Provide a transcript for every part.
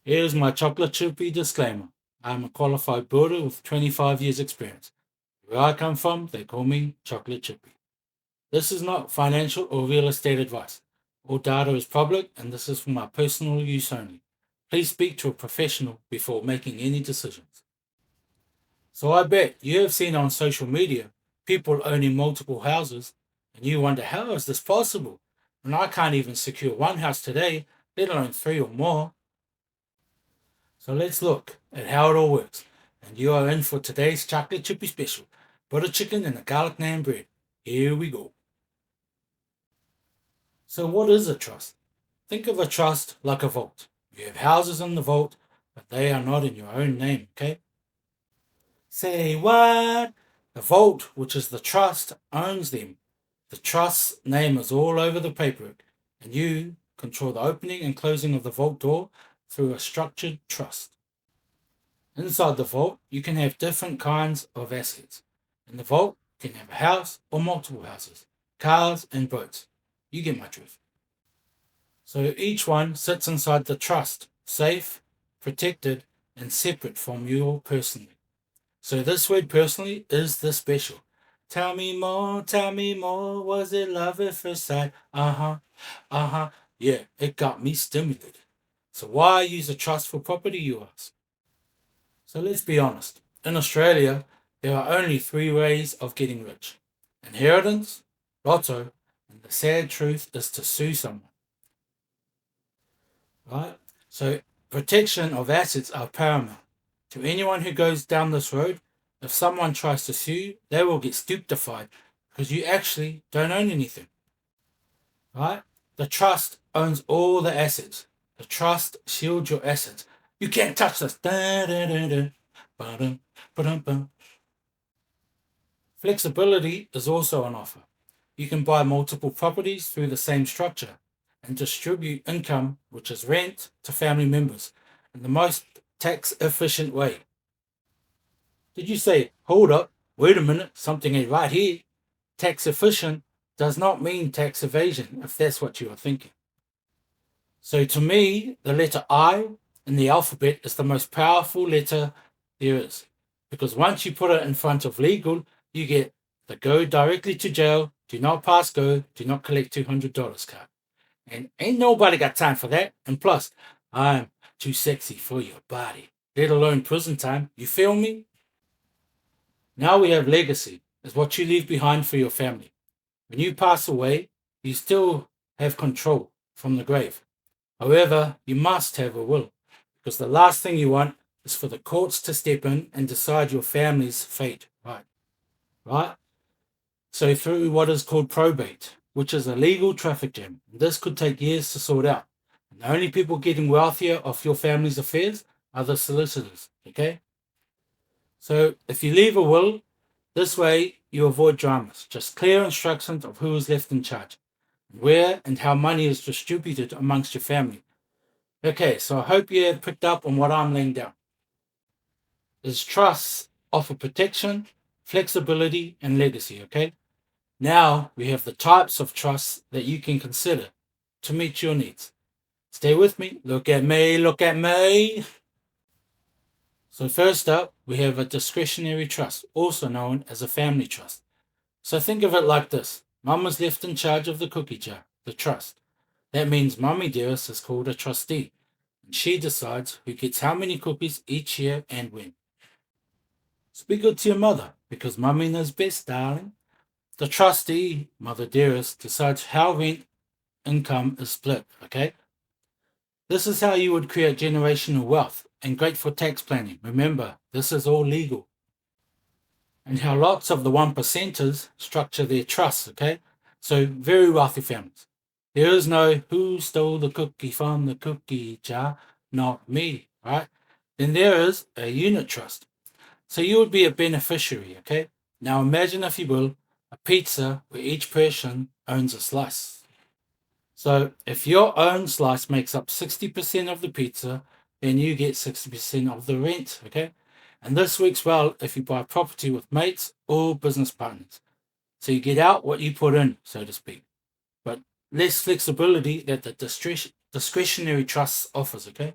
Here's my Chocolate Chippie disclaimer. I'm a qualified builder with 25 years experience. Where I come from, they call me Chocolate Chippie. This is not financial or real estate advice. All data is public and this is for my personal use only. Please speak to a professional before making any decisions. So I bet you have seen on social media people owning multiple houses and you wonder how is this possible? And I can't even secure one house today, let alone three or more. So let's look at how it all works. And you are in for today's chocolate chippy special. Butter chicken and a garlic naan bread. Here we go. So what is a trust? Think of a trust like a vault. You have houses in the vault, but they are not in your own name, okay? Say what? The vault, which is the trust, owns them. The trust's name is all over the paperwork, and you control the opening and closing of the vault door through a structured trust. Inside the vault, you can have different kinds of assets. In the vault, you can have a house or multiple houses, cars and boats. You get my drift. So each one sits inside the trust, safe, protected, and separate from you personally. So this word personally is the special. Tell me more, was it love at first sight? Uh-huh. Yeah, it got me stimulated. So why use a trust for property, you ask? So let's be honest. In Australia, there are only three ways of getting rich: inheritance, lotto, and the sad truth is to sue someone. Right? So protection of assets are paramount. To anyone who goes down this road, if someone tries to sue you, they will get stupefied because you actually don't own anything. Right? The trust owns all the assets. The trust shields your assets. You can't touch this. Flexibility is also on offer. You can buy multiple properties through the same structure and distribute income, which is rent, to family members in the most tax efficient way. Did you say, hold up, wait a minute, something ain't right here? Tax efficient does not mean tax evasion, if that's what you are thinking. So to me, the letter I in the alphabet is the most powerful letter there is. Because once you put it in front of legal, you get the go directly to jail, do not pass go, do not collect $200 card. And ain't nobody got time for that. And plus, I'm too sexy for your body, let alone prison time. You feel me? Now we have legacy, is what you leave behind for your family. When you pass away, you still have control from the grave. However, you must have a will, because the last thing you want is for the courts to step in and decide your family's fate. Right? So through what is called probate, which is a legal traffic jam. This could take years to sort out. And the only people getting wealthier off your family's affairs are the solicitors, okay? So if you leave a will, this way you avoid dramas. Just clear instructions of who is left in charge, where and how money is distributed amongst your family. Okay, so I hope you have picked up on what I'm laying down. Is trusts offer protection, flexibility, and legacy, okay? Now we have the types of trusts that you can consider to meet your needs. Stay with me. Look at me. Look at me. So first up, we have a discretionary trust, also known as a family trust. So think of it like this. Mum is left in charge of the cookie jar, the trust. That means Mummy Dearest is called a trustee, and she decides who gets how many cookies each year and when. Speak good to your mother, because Mummy knows best, darling. The trustee, Mother Dearest, decides how rent income is split, okay? This is how you would create generational wealth and great for tax planning. Remember, this is all legal. And how lots of the 1%ers structure their trusts, okay? So very wealthy families. There is no who stole the cookie from the cookie jar, not me, right? Then there is a unit trust. So you would be a beneficiary, okay? Now imagine, if you will, a pizza where each person owns a slice. So if your own slice makes up 60% of the pizza, then you get 60% of the rent, okay? And this works well if you buy property with mates or business partners. So you get out what you put in, so to speak. But less flexibility that the discretionary trust offers, okay?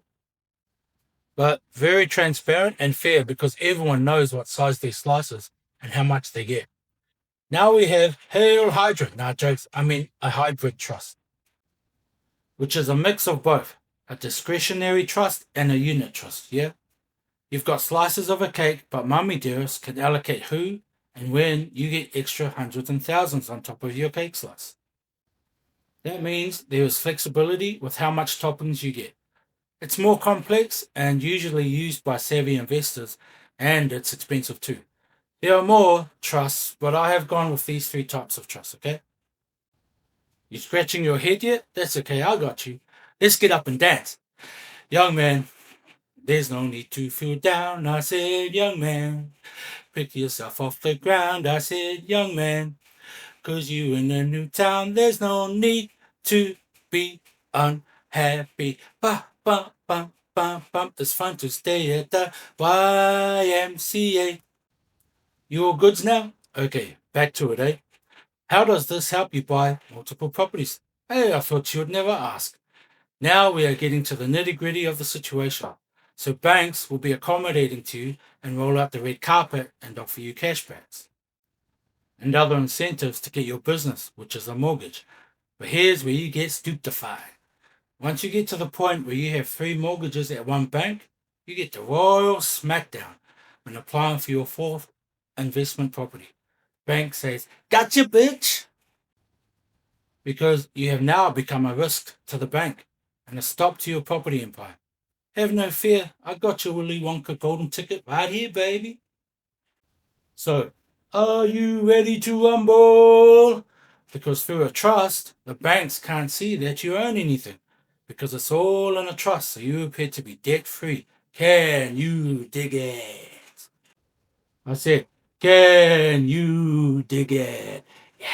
but very transparent and fair because everyone knows what size their slice is and how much they get. Now we have Hail Hydra. Nah, jokes. I mean a hybrid trust, which is a mix of both a discretionary trust and a unit trust. Yeah, you've got slices of a cake, but Mummy Dearest can allocate who and when you get extra hundreds and thousands on top of your cake slice. That means there is flexibility with how much toppings you get. It's more complex and usually used by savvy investors, and it's expensive too. There are more trusts, but I have gone with these three types of trusts, okay? You scratching your head yet? That's okay, I got you. Let's get up and dance. Young man, there's no need to feel down. I said, young man, pick yourself off the ground. I said, young man, 'cause you in a new town. There's no need to be unhappy. Ba, ba, ba, ba, ba. It's fun to stay at the YMCA. You all goods now? Okay, back to it, eh? How does this help you buy multiple properties? Hey, I thought you would never ask. Now we are getting to the nitty-gritty of the situation. So banks will be accommodating to you and roll out the red carpet and offer you cashbacks and other incentives to get your business, which is a mortgage. But here's where you get stupefied. Once you get to the point where you have 3 mortgages at one bank, you get the royal smackdown when applying for your 4th investment property. Bank says, "Gotcha, bitch!" Because you have now become a risk to the bank and a stop to your property empire. Have no fear, I got your Willy Wonka golden ticket right here, baby. So, are you ready to rumble? Because through a trust, the banks can't see that you own anything because it's all in a trust, so you appear to be debt free. Can you dig it? I said, can you dig it? Yeah.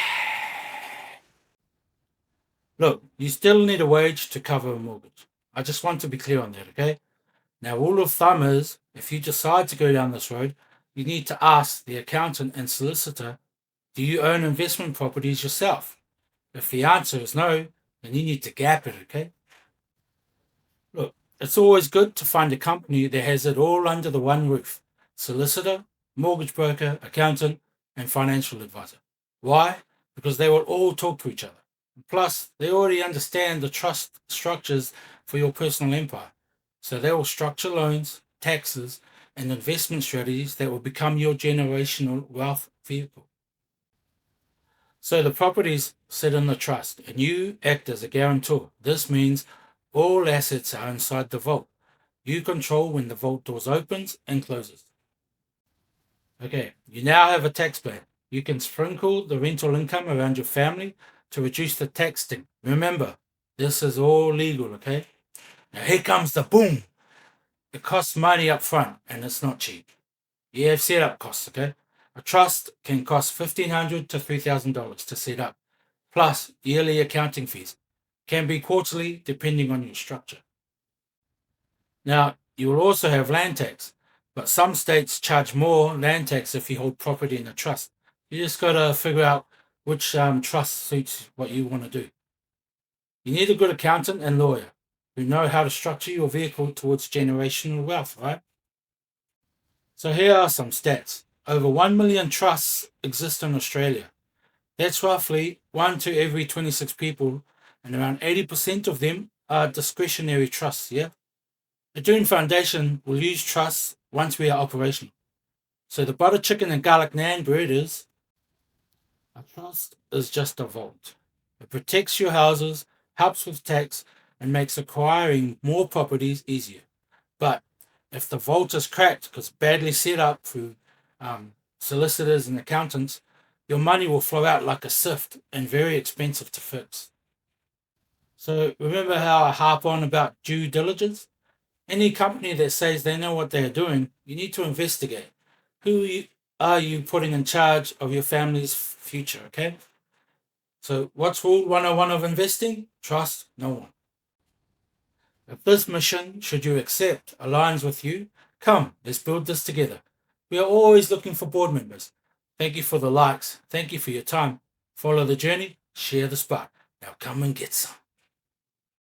Look, you still need a wage to cover a mortgage. I just want to be clear on that, okay? Now, rule of thumb is if you decide to go down this road, you need to ask the accountant and solicitor, do you own investment properties yourself? If the answer is no, then you need to gap it, okay? Look, it's always good to find a company that has it all under the one roof: solicitor, mortgage broker, accountant, and financial advisor. Why? Because they will all talk to each other. Plus, they already understand the trust structures for your personal empire. So they will structure loans, taxes, and investment strategies that will become your generational wealth vehicle. So the properties sit in the trust and you act as a guarantor. This means all assets are inside the vault. You control when the vault doors opens and closes. Okay, you now have a tax plan. You can sprinkle the rental income around your family to reduce the tax sting. Remember, this is all legal, okay? Now here comes the boom. It costs money up front and it's not cheap. You have setup costs, okay? A trust can cost $1,500 to $3,000 to set up, plus yearly accounting fees. Can be quarterly depending on your structure. Now, you will also have land tax, but some states charge more land tax if you hold property in a trust. You just got to figure out which trust suits what you want to do. You need a good accountant and lawyer who know how to structure your vehicle towards generational wealth, right? So here are some stats. Over 1 million trusts exist in Australia. That's roughly 1 to every 26 people, and around 80% of them are discretionary trusts, yeah? The Dune Foundation will use trusts once we are operational. So the butter chicken and garlic naan bread is a trust is just a vault. It protects your houses, helps with tax, and makes acquiring more properties easier. But if the vault is cracked because badly set up through solicitors and accountants, your money will flow out like a sift and very expensive to fix. So remember how I harp on about due diligence? Any company that says they know what they're doing, you need to investigate. Are you putting in charge of your family's future, okay? So what's rule 101 of investing? Trust no one. If this mission, should you accept, aligns with you, come, let's build this together. We are always looking for board members. Thank you for the likes. Thank you for your time. Follow the journey, share the spark. Now come and get some.